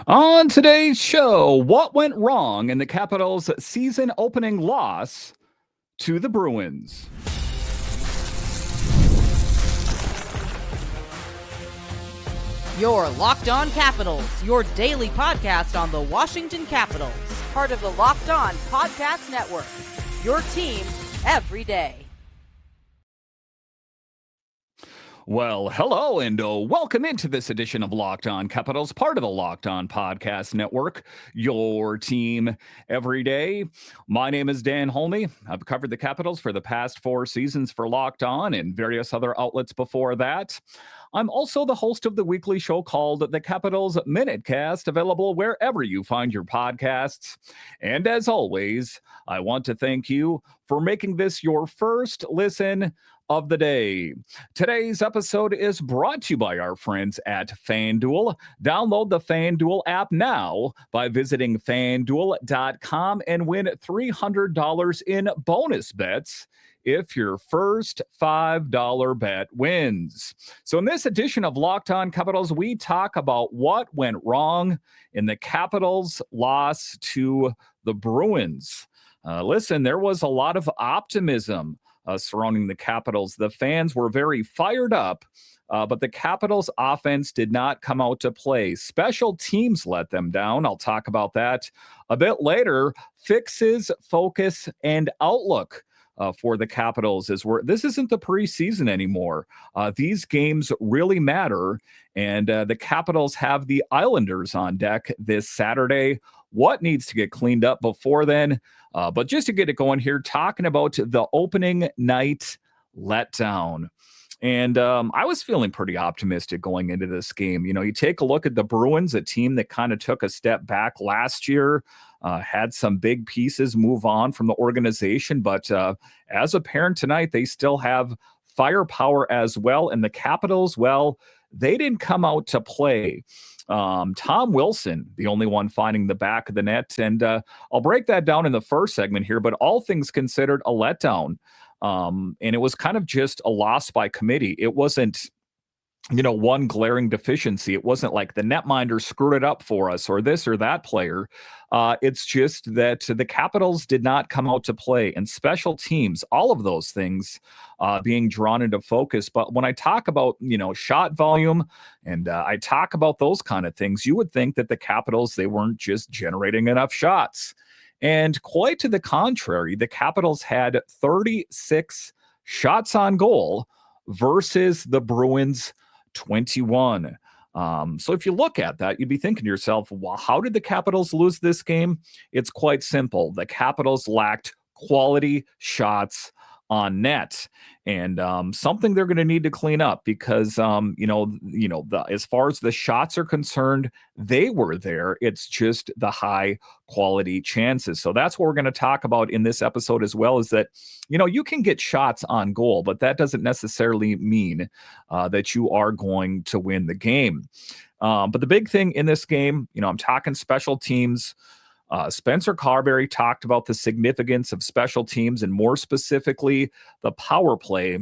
On today's show, what went wrong in the Capitals' season opening loss to the Bruins? Your Locked On Capitals, your daily podcast on the Washington Capitals, part of the Locked On Podcast Network. Your team every day. Well, hello and welcome into this edition of Locked On Capitals, part of the Locked On Podcast Network, your team every day. My name is Dan Holmi. I've covered the Capitals for the past 4 seasons for Locked On and various other outlets before that. I'm also the host of the weekly show called The Capitals Minutecast, available wherever you find your podcasts. And as always, I want to thank you for making this your first listen of the day. Today's episode is brought to you by our friends at FanDuel. Download the FanDuel app now by visiting FanDuel.com and win $300 in bonus bets if your first $5 bet wins. So in this edition of Locked On Capitals, we talk about what went wrong in the Capitals' loss to the Bruins. Listen, there was a lot of optimism surrounding the Capitals. The fans were very fired up, but the Capitals offense did not come out to play. Special teams let them down. I'll talk about that a bit later. Fixes, focus, and outlook for the Capitals this isn't the preseason anymore. These games really matter, and the Capitals have the Islanders on deck this Saturday. What needs to get cleaned up before then? But just to get it going here, talking about the opening night letdown. And I was feeling pretty optimistic going into this game. You know, you take a look at the Bruins, a team that kind of took a step back last year, had some big pieces move on from the organization. But as apparent tonight, they still have firepower as well. And the Capitals, well, they didn't come out to play. Tom Wilson, the only one finding the back of the net. And I'll break that down in the first segment here, but all things considered, a letdown. And it was kind of just a loss by committee. It wasn't, one glaring deficiency. It wasn't like the netminder screwed it up for us or this or that player. It's just that the Capitals did not come out to play, and special teams, all of those things being drawn into focus. But when I talk about, shot volume and I talk about those kind of things, you would think that the Capitals, they weren't just generating enough shots. And quite to the contrary, the Capitals had 36 shots on goal versus the Bruins 21. So if you look at that, you'd be thinking to yourself, well, how did the Capitals lose this game? It's quite simple. The Capitals lacked quality shots on net, and something they're going to need to clean up because as far as the shots are concerned, they were there. It's just the high quality chances. So that's what we're going to talk about in this episode as well, is that you can get shots on goal, but that doesn't necessarily mean that you are going to win the game. But the big thing in this game, I'm talking special teams. Spencer Carberry talked about the significance of special teams and more specifically the power play.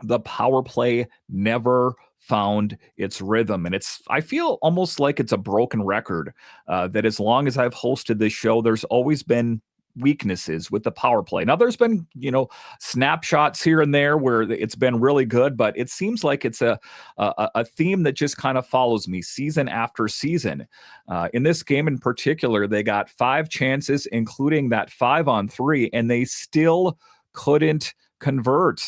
The power play never found its rhythm. And I feel almost like it's a broken record that as long as I've hosted this show, there's always been weaknesses with the power play. Now there's been, snapshots here and there where it's been really good, but it seems like it's a theme that just kind of follows me season after season. In this game in particular, they got 5 chances, including that 5-on-3, and they still couldn't convert.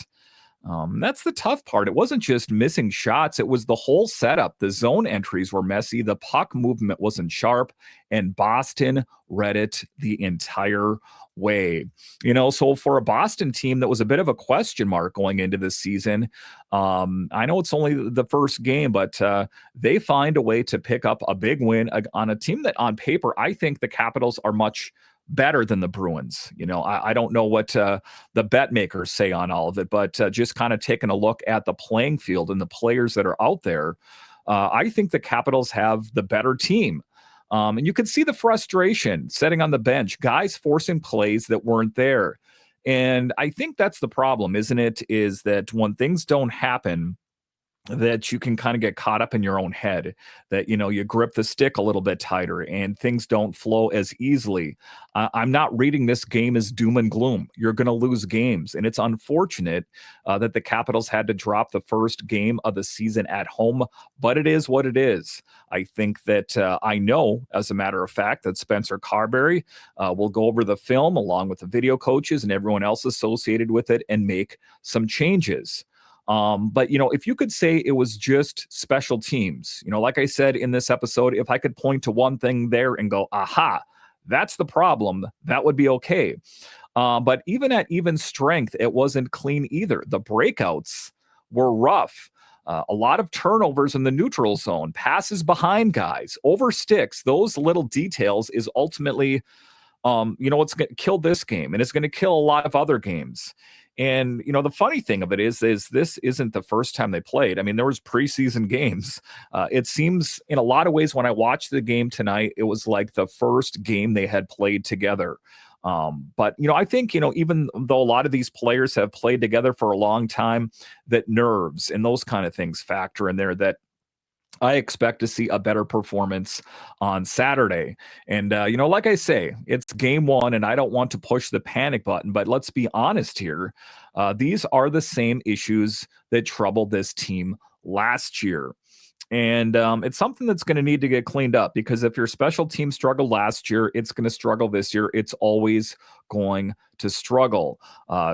That's the tough part. It wasn't just missing shots. It was the whole setup. The zone entries were messy. The puck movement wasn't sharp, and Boston read it the entire way. So for a Boston team that was a bit of a question mark going into this season, I know it's only the first game, but they find a way to pick up a big win on a team that on paper, I think the Capitals are much better than the Bruins. I don't know what the bet makers say on all of it, but just kind of taking a look at the playing field and the players that are out there, I think the Capitals have the better team. And you can see the frustration sitting on the bench, guys forcing plays that weren't there. And I think that's the problem, isn't it? Is that when things don't happen, that you can kind of get caught up in your own head, that you grip the stick a little bit tighter and things don't flow as easily. I'm not reading this game as doom and gloom. You're going to lose games, and it's unfortunate that the Capitals had to drop the first game of the season at home, but it is what it is. I think that I know, as a matter of fact, that Spencer Carberry will go over the film along with the video coaches and everyone else associated with it and make some changes. But if you could say it was just special teams, like I said in this episode, if I could point to one thing there and go, aha, that's the problem, that would be okay. But even at even strength, it wasn't clean either. The breakouts were rough. A lot of turnovers in the neutral zone, passes behind guys, over sticks. Those little details is ultimately, what's going to kill this game, and it's going to kill a lot of other games. And the funny thing of it is this isn't the first time they played. I mean, there was preseason games. It seems in a lot of ways when I watched the game tonight, it was like the first game they had played together. But I think even though a lot of these players have played together for a long time, that nerves and those kind of things factor in there. That I expect to see a better performance on Saturday. And, like I say, it's game one, and I don't want to push the panic button, but let's be honest here. These are the same issues that troubled this team last year. And it's something that's going to need to get cleaned up, because if your special team struggled last year, it's going to struggle this year. It's always going to struggle.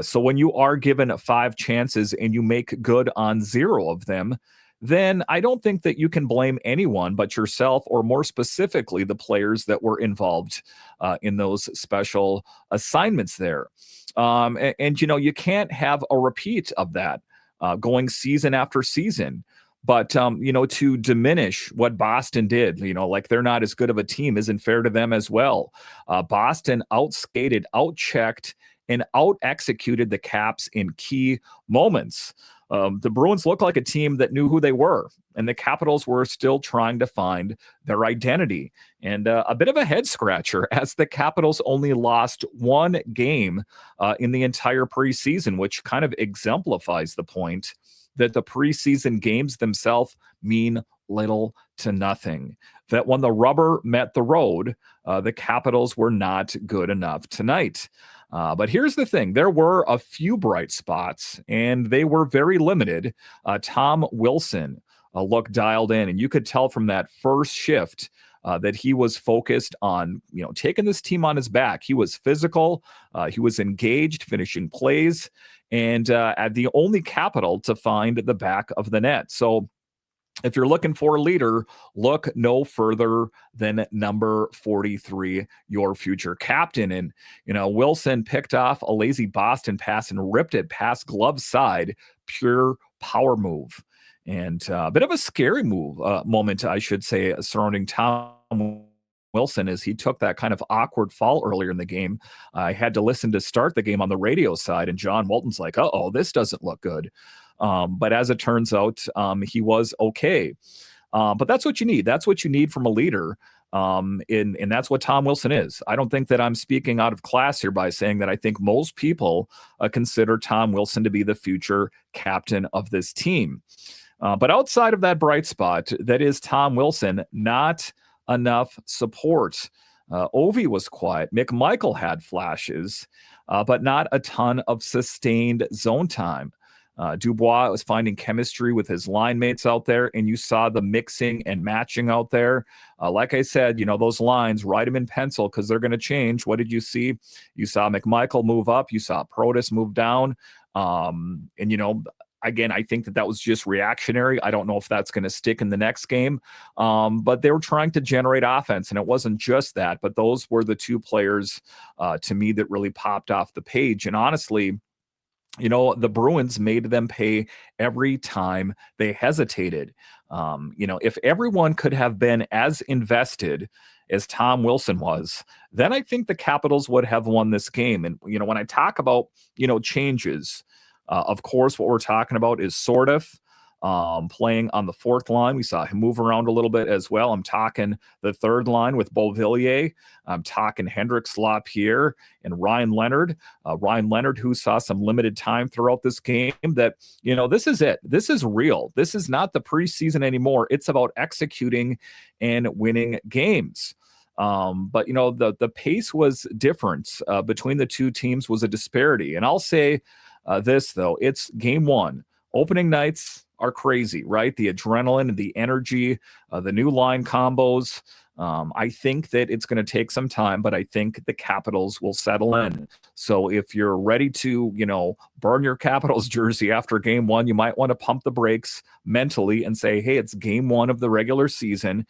So when you are given 5 chances and you make good on 0 of them, then I don't think that you can blame anyone but yourself, or more specifically, the players that were involved in those special assignments there. And you can't have a repeat of that going season after season. But, to diminish what Boston did, like they're not as good of a team isn't fair to them as well. Boston outskated, outchecked, and out executed the Caps in key moments. The Bruins looked like a team that knew who they were, and the Capitals were still trying to find their identity. And a bit of a head scratcher, as the Capitals only lost 1 game in the entire preseason, which kind of exemplifies the point that the preseason games themselves mean little to nothing. That when the rubber met the road, the Capitals were not good enough tonight. But here's the thing. There were a few bright spots, and they were very limited. Tom Wilson looked dialed in, and you could tell from that first shift that he was focused on, taking this team on his back. He was physical. He was engaged, finishing plays, and at the only Capital to find the back of the net. So if you're looking for a leader, look no further than number 43, your future captain. And, Wilson picked off a lazy Boston pass and ripped it past glove side, pure power move. And a bit of a scary moment, I should say, surrounding Tom Wilson, as he took that kind of awkward fall earlier in the game. I had to listen to start the game on the radio side, and John Walton's like, uh-oh, this doesn't look good. But as it turns out, he was okay. But that's what you need. That's what you need from a leader. And that's what Tom Wilson is. I don't think that I'm speaking out of class here by saying that I think most people consider Tom Wilson to be the future captain of this team. But outside of that bright spot, that is Tom Wilson, not enough support. Ovi was quiet. McMichael had flashes, but not a ton of sustained zone time. Dubois was finding chemistry with his line mates out there, and you saw the mixing and matching out there. Like I said, those lines, write them in pencil because they're going to change. What did you see? You saw McMichael move up. You saw Protas move down. Again, I think that was just reactionary. I don't know if that's going to stick in the next game. But they were trying to generate offense, and it wasn't just that. But those were the 2 players, to me, that really popped off the page. And honestly, the Bruins made them pay every time they hesitated. If everyone could have been as invested as Tom Wilson was, then I think the Capitals would have won this game. And, when I talk about, changes, of course, what we're talking about is sort of playing on the fourth line. We saw him move around a little bit as well. I'm talking the third line with Beauvillier. I'm talking Hendricks, Lapierre, and Ryan Leonard. Ryan Leonard, who saw some limited time throughout this game, that, this is it. This is real. This is not the preseason anymore. It's about executing and winning games. But the pace was different between the two teams, was a disparity. And I'll say this, though, it's game one. Opening nights are crazy, right? The adrenaline and the energy, the new line combos. I think that it's going to take some time, but I think the Capitals will settle in. So if you're ready to, burn your Capitals jersey after game one, you might want to pump the brakes mentally and say, hey, it's game one of the regular season.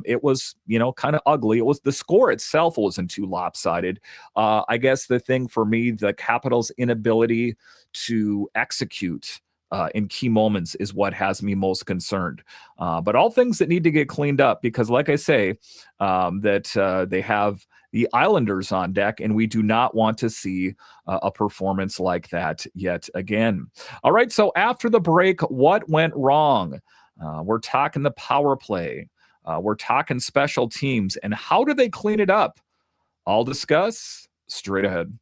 It was, kind of ugly. It was the score itself wasn't too lopsided. I guess the thing for me, the Capitals' inability to execute in key moments is what has me most concerned. But all things that need to get cleaned up, because like I say, that they have the Islanders on deck, and we do not want to see a performance like that yet again. All right, so after the break, what went wrong? We're talking the power play. We're talking special teams, and how do they clean it up? I'll discuss straight ahead.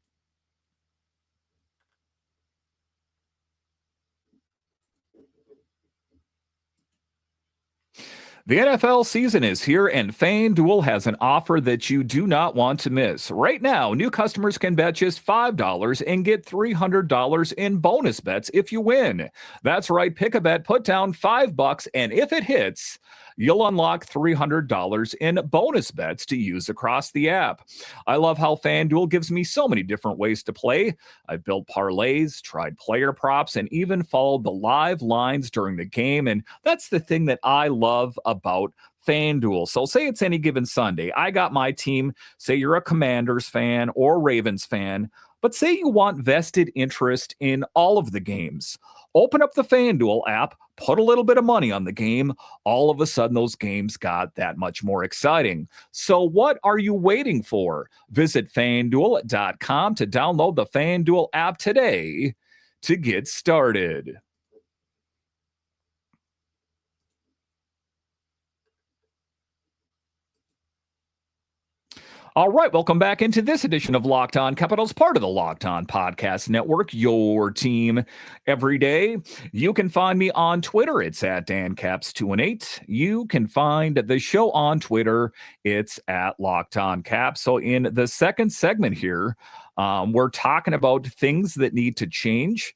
The NFL season is here, and FanDuel has an offer that you do not want to miss. Right now, new customers can bet just $5 and get $300 in bonus bets if you win. That's right, pick a bet, put down $5, and if it hits, you'll unlock $300 in bonus bets to use across the app. I love how FanDuel gives me so many different ways to play. I've built parlays, tried player props, and even followed the live lines during the game. And that's the thing that I love about FanDuel. So say it's any given Sunday. I got my team. Say you're a Commanders fan or Ravens fan, but say you want vested interest in all of the games. Open up the FanDuel app, put a little bit of money on the game. All of a sudden, those games got that much more exciting. So what are you waiting for? Visit FanDuel.com to download the FanDuel app today to get started. All right, welcome back into this edition of Locked On Capitals, part of the Locked On Podcast Network, your team every day. You can find me on Twitter. It's at DanCaps218. You can find the show on Twitter. It's at Locked On Caps. So in the second segment here, we're talking about things that need to change.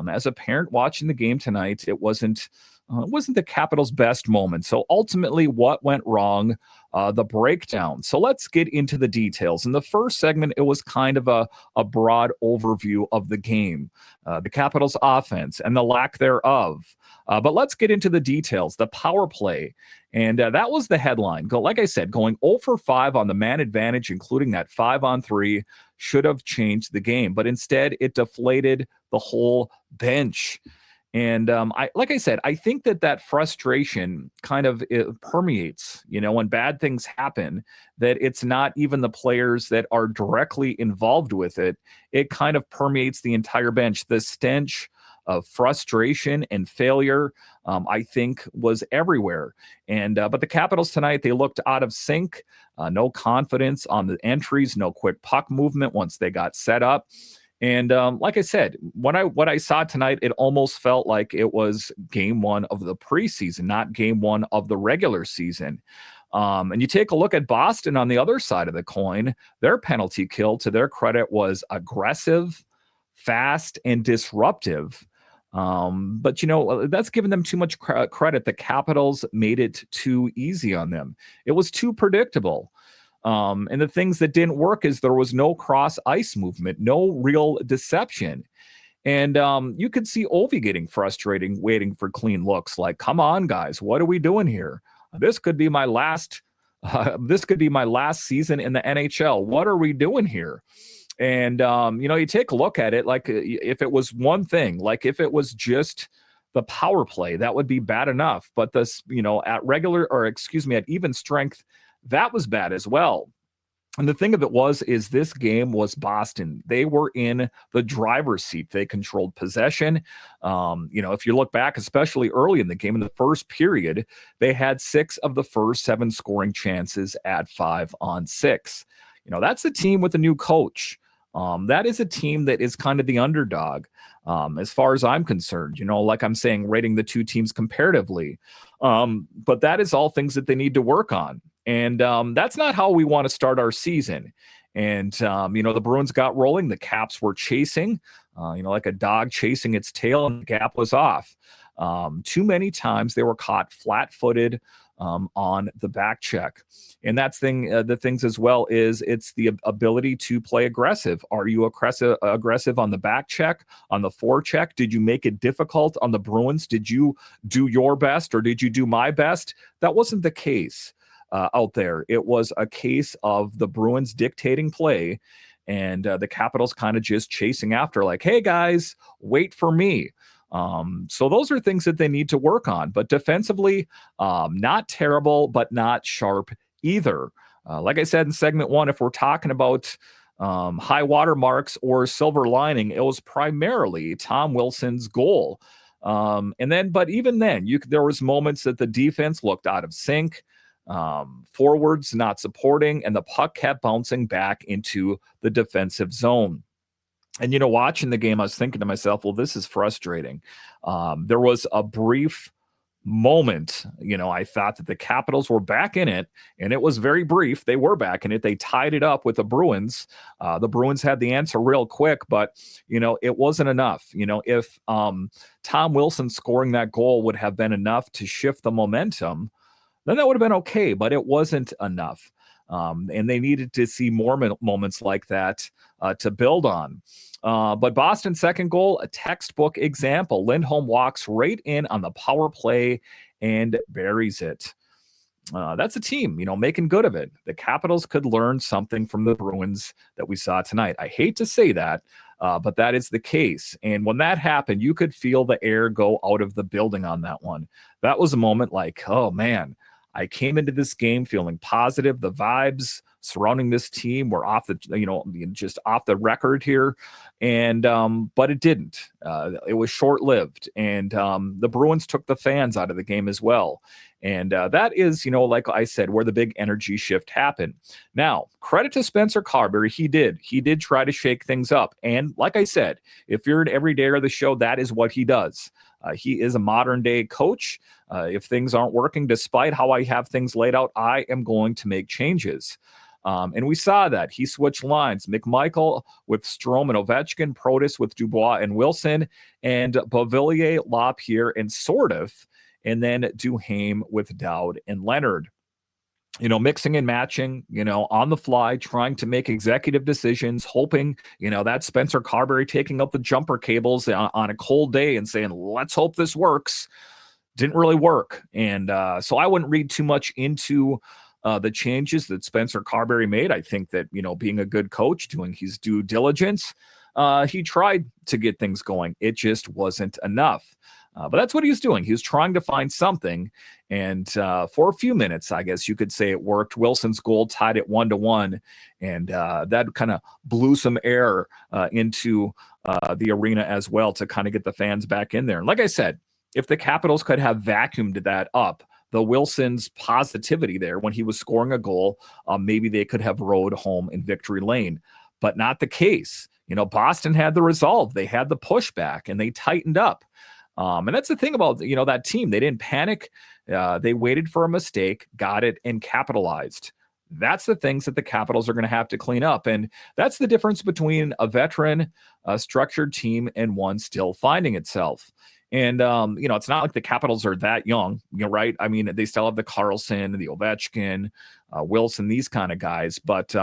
As a parent watching the game tonight, it wasn't the Capitals' best moment. So ultimately, what went wrong? The breakdown. So let's get into the details. In the first segment, it was kind of a broad overview of the game, the Capitals' offense and the lack thereof. But let's get into the details, the power play. And that was the headline. Like I said, going 0 for 5 on the man advantage, including that 5-on-3, should have changed the game. But instead, it deflated the whole bench. And like I said, I think that frustration kind of permeates, when bad things happen, that it's not even the players that are directly involved with it. It kind of permeates the entire bench. The stench of frustration and failure, I think, was everywhere. And but the Capitals tonight, they looked out of sync, no confidence on the entries, no quick puck movement once they got set up. And like I said, what I saw tonight, it almost felt like it was game one of the preseason, not game one of the regular season. And you take a look at Boston on the other side of the coin, their penalty kill, to their credit, was aggressive, fast, and disruptive. But, that's giving them too much credit. The Capitals made it too easy on them. It was too predictable. And the things that didn't work is there was no cross ice movement, no real deception. And you could see Ovi getting frustrating, waiting for clean looks. Like, come on, guys, what are we doing here? This could be my last. This could be my last season in the NHL. What are we doing here? And you take a look at it. Like, if it was one thing, like if it was just the power play, that would be bad enough. But this, at even strength, that was bad as well. And the thing of it is this game was Boston. They were in the driver's seat. They controlled possession. If you look back, especially early in the game, in the first period, they had 6 of the first 7 scoring chances at 5-on-6. That's a team with a new coach. That is a team that is kind of the underdog, as far as I'm concerned. Like I'm saying, rating the two teams comparatively. But that is all things that they need to work on. And that's not how we want to start our season. And, the Bruins got rolling. The Caps were chasing, like a dog chasing its tail, and the gap was off. Too many times they were caught flat-footed on the back check. And that's the things as well is it's the ability to play aggressive. Are you aggressive on the back check, on the forecheck? Did you make it difficult on the Bruins? Did you do your best, or did you do my best? That wasn't the case out there. It was a case of the Bruins dictating play, and the Capitals kind of just chasing after, like, hey guys, wait for me. So those are things that they need to work on. But defensively, not terrible, but not sharp either. Like I said in segment 1, if we're talking about high water marks or silver lining, it was primarily Tom Wilson's goal. But even then, there was moments that the defense looked out of sync. Forwards not supporting, and the puck kept bouncing back into the defensive zone. And, watching the game, I was thinking to myself, well, this is frustrating. There was a brief moment, I thought that the Capitals were back in it, and it was very brief. They were back in it. They tied it up with the Bruins. The Bruins had the answer real quick, but, it wasn't enough. If Tom Wilson scoring that goal would have been enough to shift the momentum, then that would have been okay, but it wasn't enough. And they needed to see more moments like that to build on. But Boston's second goal, a textbook example. Lindholm walks right in on the power play and buries it. That's a team, making good of it. The Capitals could learn something from the Bruins that we saw tonight. I hate to say that, but that is the case. And when that happened, you could feel the air go out of the building on that one. That was a moment like, oh man, I came into this game feeling positive. The vibes surrounding this team were just off the record here. And, but it didn't. It was short-lived. And the Bruins took the fans out of the game as well. And that is, like I said, where the big energy shift happened. Now, credit to Spencer Carberry. He did try to shake things up. And like I said, if you're an everydayer of the show, that is what he does. He is a modern day coach. If things aren't working, despite how I have things laid out, I am going to make changes. And we saw that. He switched lines. McMichael with Strome and Ovechkin, Protas with Dubois and Wilson, and Beauvillier, LaPierre, and Sortif, and then Duhaime with Dowd and Leonard. Mixing and matching, on the fly, trying to make executive decisions, hoping, that Spencer Carberry taking up the jumper cables on a cold day and saying, let's hope this works. Didn't really work. And so I wouldn't read too much into the changes that Spencer Carberry made. I think that, being a good coach, doing his due diligence, he tried to get things going. It just wasn't enough. But that's what he was doing. He was trying to find something. And for a few minutes, I guess you could say it worked. Wilson's goal tied it 1-1. And that kind of blew some air into the arena as well to kind of get the fans back in there. And like I said, if the Capitals could have vacuumed that up, the Wilson's positivity there when he was scoring a goal, maybe they could have rode home in victory lane. But not the case. Boston had the resolve. They had the pushback, and they tightened up. And that's the thing about, that team. They didn't panic. They waited for a mistake, got it, and capitalized. That's the things that the Capitals are going to have to clean up. And that's the difference between a veteran, structured team and one still finding itself. And, it's not like the Capitals are that young, right? I mean, they still have the Carlson, the Ovechkin, Wilson, these kind of guys. But,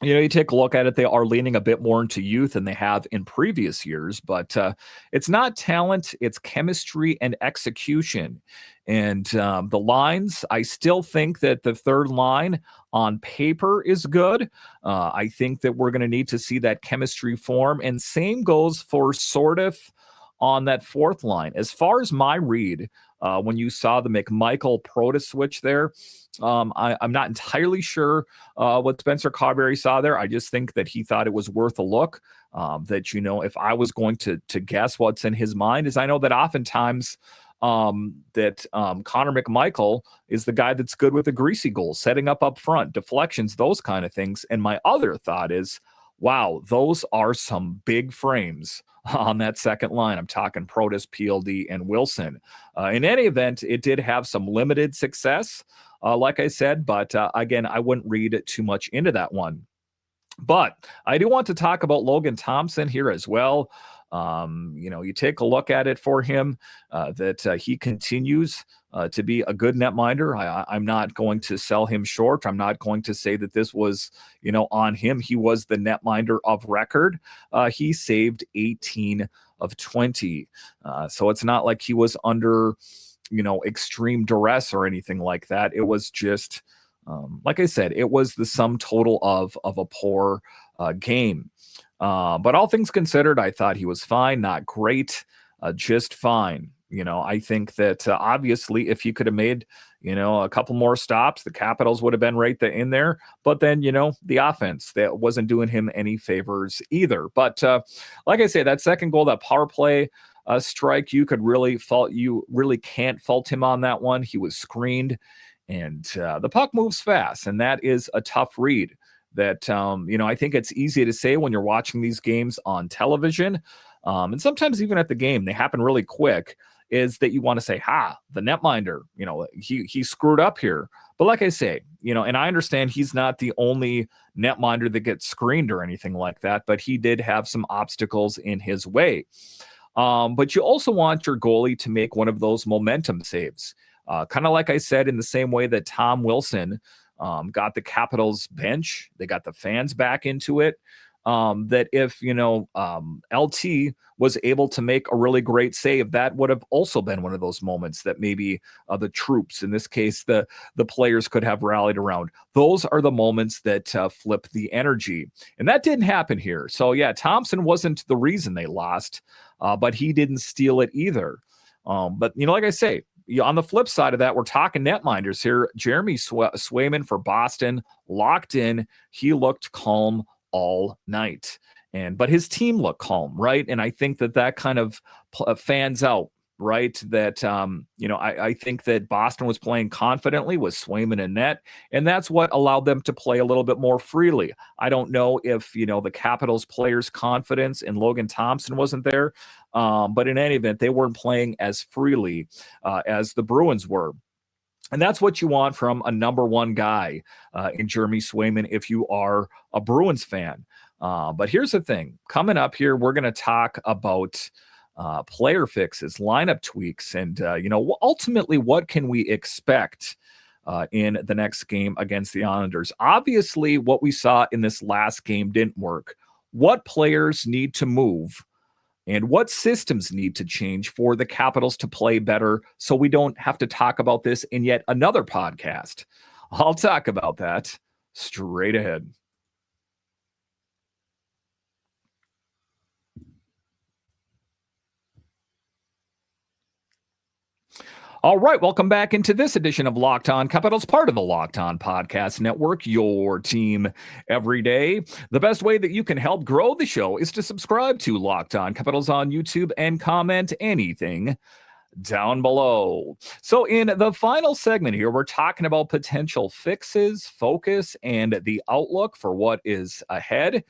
you take a look at it, they are leaning a bit more into youth than they have in previous years, but it's not talent, it's chemistry and execution. And the lines, I still think that the third line on paper is good. I think that we're going to need to see that chemistry form, and same goes for Sortif on that fourth line. As far as my read when you saw the McMichael Protas switch there. I'm not entirely sure what Spencer Carberry saw there. I just think that he thought it was worth a look. That, if I was going to guess what's in his mind, is I know that oftentimes that Connor McMichael is the guy that's good with a greasy goal, setting up front, deflections, those kind of things. And my other thought is, wow, those are some big frames on that second line. I'm talking Protas, PLD, and Wilson. In any event, it did have some limited success, like I said, but again, I wouldn't read too much into that one. But I do want to talk about Logan Thompson here as well. You take a look at it for him, that he continues to be a good netminder. I'm not going to sell him short. I'm not going to say that this was, on him. He was the netminder of record. He saved 18 of 20. So it's not like he was under, extreme duress or anything like that. It was just, like I said, it was the sum total of a poor game. But all things considered, I thought he was fine, not great, just fine. I think that obviously if he could have made, a couple more stops, the Capitals would have been right in there. But then, the offense, that wasn't doing him any favors either. But like I say, that second goal, that power play strike, you really can't fault him on that one. He was screened, and the puck moves fast, and that is a tough read. That, I think it's easy to say when you're watching these games on television, and sometimes even at the game, they happen really quick, is that you want to say, the netminder, he screwed up here. But like I say, and I understand he's not the only netminder that gets screened or anything like that, but he did have some obstacles in his way. But you also want your goalie to make one of those momentum saves. Kind of like I said, in the same way that Tom Wilson got the Capitals bench, they got the fans back into it. That if, LT was able to make a really great save, that would have also been one of those moments that maybe the troops, in this case, the players could have rallied around. Those are the moments that flip the energy. And that didn't happen here. So, yeah, Thompson wasn't the reason they lost, but he didn't steal it either. But, like I say, on the flip side of that, we're talking netminders here. Jeremy Swayman for Boston, locked in. He looked calm all night, but his team looked calm, right? And I think that kind of fans out, right? That I think that Boston was playing confidently with Swayman in net, and that's what allowed them to play a little bit more freely. I don't know if the Capitals players' confidence in Logan Thompson wasn't there, but in any event, they weren't playing as freely as the Bruins were. And that's what you want from a number one guy in Jeremy Swayman if you are a Bruins fan. But here's the thing. Coming up here, we're going to talk about player fixes, lineup tweaks, and, ultimately what can we expect in the next game against the Islanders. Obviously, what we saw in this last game didn't work. What players need to move and what systems need to change for the Capitals to play better so we don't have to talk about this in yet another podcast? I'll talk about that straight ahead. All right, welcome back into this edition of Locked On Capitals, part of the Locked On Podcast Network, your team every day. The best way that you can help grow the show is to subscribe to Locked On Capitals on YouTube and comment anything down below. So in the final segment here, we're talking about potential fixes, focus, and the outlook for what is ahead.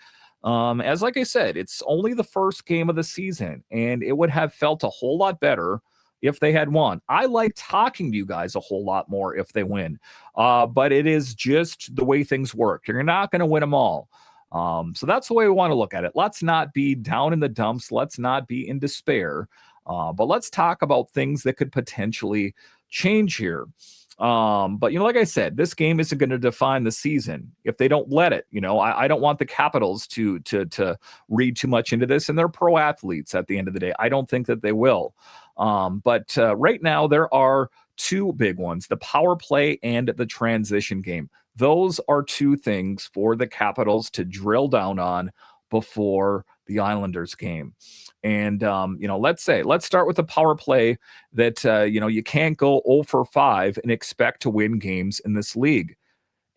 As like I said, it's only the first game of the season, and it would have felt a whole lot better if they had won. I like talking to you guys a whole lot more if they win, but it is just the way things work. You're not going to win them all. So that's the way we want to look at it. Let's not be down in the dumps. Let's not be in despair. But let's talk about things that could potentially change here. But, like I said, this game isn't going to define the season if they don't let it. I don't want the Capitals to read too much into this, and they're pro athletes at the end of the day. I don't think that they will. But right now there are two big ones, the power play and the transition game. Those are two things for the Capitals to drill down on before the Islanders game. And, let's start with the power play that, you can't go 0 for 5 and expect to win games in this league.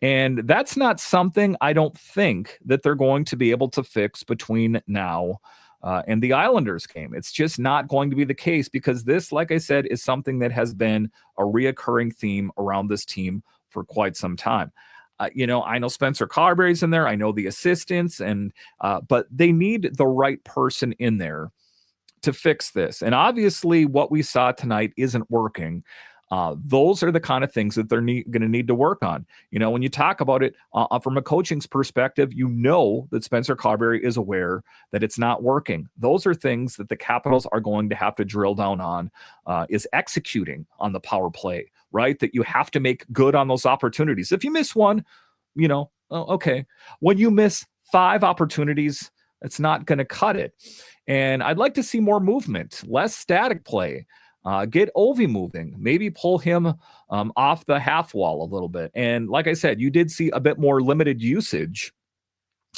And that's not something I don't think that they're going to be able to fix between now and the Islanders game. It's just not going to be the case because this, like I said, is something that has been a reoccurring theme around this team for quite some time. I know Spencer Carberry's in there. I know the assistants, but they need the right person in there to fix this. And obviously, what we saw tonight isn't working. Those are the kind of things that they're going to need to work on. When you talk about it from a coaching's perspective, that Spencer Carberry is aware that it's not working. Those are things that the Capitals are going to have to drill down on, is executing on the power play, right? That you have to make good on those opportunities. If you miss one, okay. When you miss 5 opportunities, it's not going to cut it. And I'd like to see more movement, less static play. Get Ovi moving, maybe pull him off the half wall a little bit. And like I said, you did see a bit more limited usage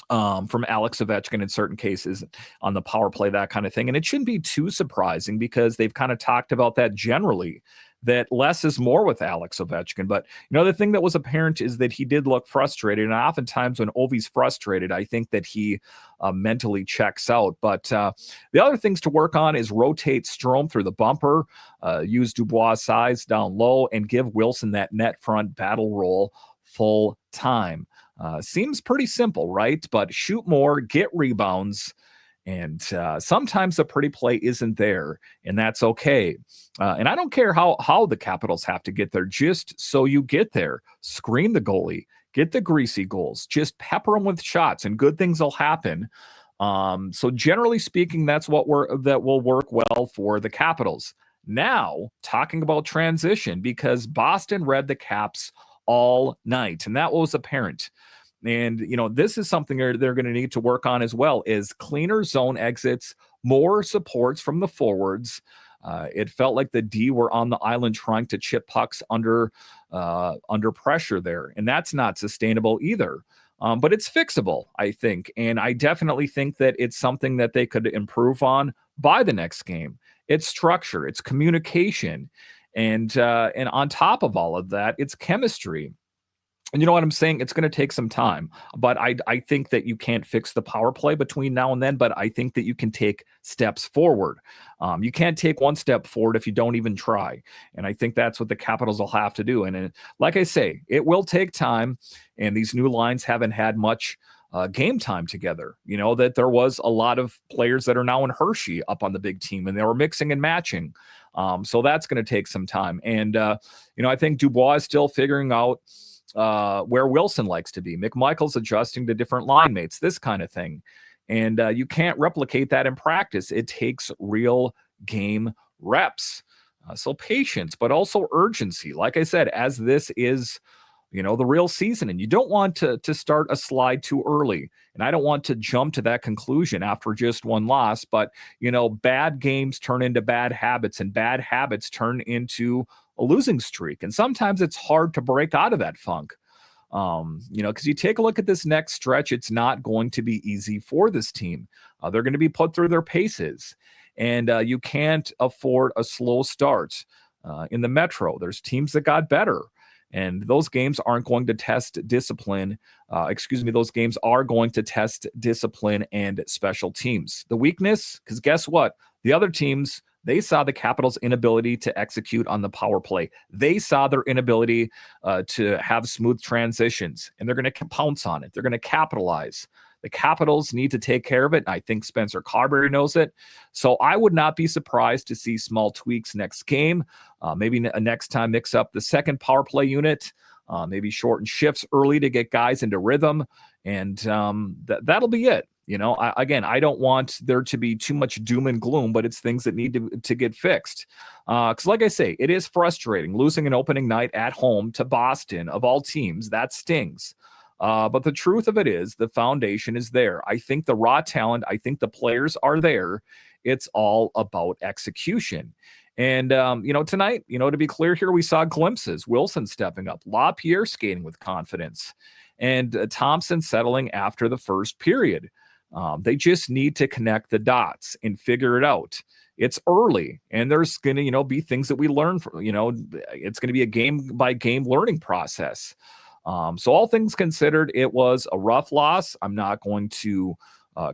from Alex Ovechkin in certain cases on the power play, that kind of thing. And it shouldn't be too surprising because they've kind of talked about that generally, that less is more with Alex Ovechkin. But, the thing that was apparent is that he did look frustrated. And oftentimes when Ovi's frustrated, I think that he mentally checks out. But the other things to work on is rotate Strome through the bumper, use Dubois' size down low, and give Wilson that net front battle role full time. Seems pretty simple, right? But shoot more, get rebounds, and sometimes the pretty play isn't there, and that's okay. And I don't care how the Capitals have to get there, just so you get there. Screen the goalie, get the greasy goals, just pepper them with shots, and good things will happen. So generally speaking, that will work well for the Capitals. Now, talking about transition, because Boston read the Caps all night, and that was apparent. And, this is something they're going to need to work on as well, is cleaner zone exits, more supports from the forwards. It felt like the D were on the island trying to chip pucks under pressure there, and that's not sustainable either. But it's fixable, I think, and I definitely think that it's something that they could improve on by the next game. It's structure, it's communication, and on top of all of that, it's chemistry. And you know what I'm saying? It's going to take some time, but I think that you can't fix the power play between now and then, but I think that you can take steps forward. You can't take one step forward if you don't even try. And I think that's what the Capitals will have to do. And like I say, it will take time, and these new lines haven't had much game time together. That there was a lot of players that are now in Hershey up on the big team, and they were mixing and matching. So that's going to take some time. And, I think Dubois is still figuring out where Wilson likes to be. McMichael's adjusting to different line mates, this kind of thing. And you can't replicate that in practice. It takes real game reps. So patience, but also urgency. Like I said, as this is, the real season, and you don't want to start a slide too early. And I don't want to jump to that conclusion after just one loss, but, bad games turn into bad habits, and bad habits turn into a losing streak. And sometimes it's hard to break out of that funk. Because you take a look at this next stretch, it's not going to be easy for this team. They're going to be put through their paces, and you can't afford a slow start in the Metro. There's teams that got better, and those games aren't going to test discipline. Those games are going to test discipline and special teams. The weakness, because guess what? The other teams, they saw the Capitals' inability to execute on the power play. They saw their inability to have smooth transitions, and they're going to pounce on it. They're going to capitalize. The Capitals need to take care of it. I think Spencer Carberry knows it. So I would not be surprised to see small tweaks next game. Maybe next time mix up the second power play unit. Maybe shorten shifts early to get guys into rhythm. And that'll be it. I don't want there to be too much doom and gloom, but it's things that need to get fixed. Because like I say, it is frustrating losing an opening night at home to Boston, of all teams. That stings. But the truth of it is the foundation is there. I think the raw talent, I think the players are there. It's all about execution. And, tonight, to be clear here, we saw glimpses. Wilson stepping up, LaPierre skating with confidence, and Thompson settling after the first period. They just need to connect the dots and figure it out. It's early, and there's going to, be things that we learn from, it's going to be a game by game learning process. So all things considered, it was a rough loss. I'm not going to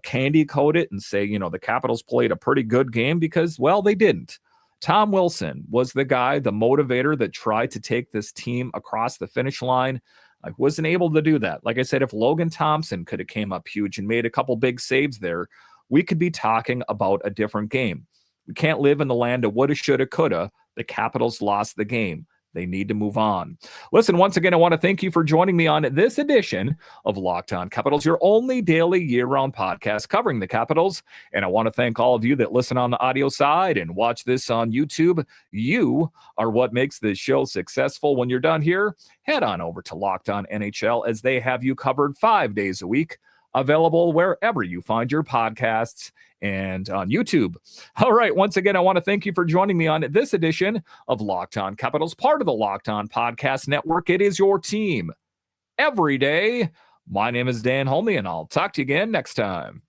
candy coat it and say, the Capitals played a pretty good game because, well, they didn't. Tom Wilson was the guy, the motivator that tried to take this team across the finish line. I wasn't able to do that. Like I said, if Logan Thompson could have came up huge and made a couple big saves there, we could be talking about a different game. We can't live in the land of woulda, shoulda, coulda. The Capitals lost the game. They need to move on. Listen, once again, I want to thank you for joining me on this edition of Locked On Capitals, your only daily year-round podcast covering the Capitals. And I want to thank all of you that listen on the audio side and watch this on YouTube. You are what makes this show successful. When you're done here, head on over to Locked On NHL, as they have you covered 5 days a week, available wherever you find your podcasts and on YouTube. All right. Once again, I want to thank you for joining me on this edition of Locked On Capitals, part of the Locked On Podcast Network. It is your team every day. My name is Dan Holmi, and I'll talk to you again next time.